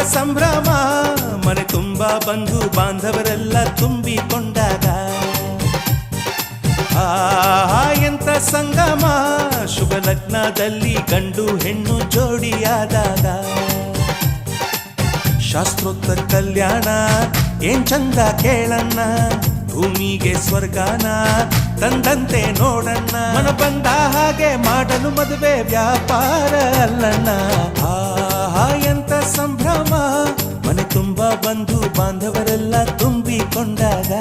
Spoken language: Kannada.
ಸಂಭ್ರಮ ಮನೆ ತುಂಬ ಬಂಧು ಬಾಂಧವರೆಲ್ಲ ತುಂಬಿಕೊಂಡಾಗ ಎಂತ ಸಂಗಮ ಶುಭ ಲಗ್ನದಲ್ಲಿ ಗಂಡು ಹೆಣ್ಣು ಜೋಡಿಯಾದಾಗ ಶಾಸ್ತ್ರೋಕ್ತ ಕಲ್ಯಾಣ ಏನ್ ಚಂದ ಕೇಳಣ್ಣ ಭೂಮಿಗೆ ಸ್ವರ್ಗಾನ ತಂದಂತೆ ನೋಡಣ್ಣ ಮನ ಬಂದ ಹಾಗೆ ಮಾಡಲು ಮದುವೆ ವ್ಯಾಪಾರ ಅಲ್ಲಣ್ಣ ಎಂತ ಸಂಭ್ರಮ ಮನೆ ತುಂಬ ಬಂಧು ಬಾಂಧವರೆಲ್ಲ ತುಂಬಿಕೊಂಡಾಗ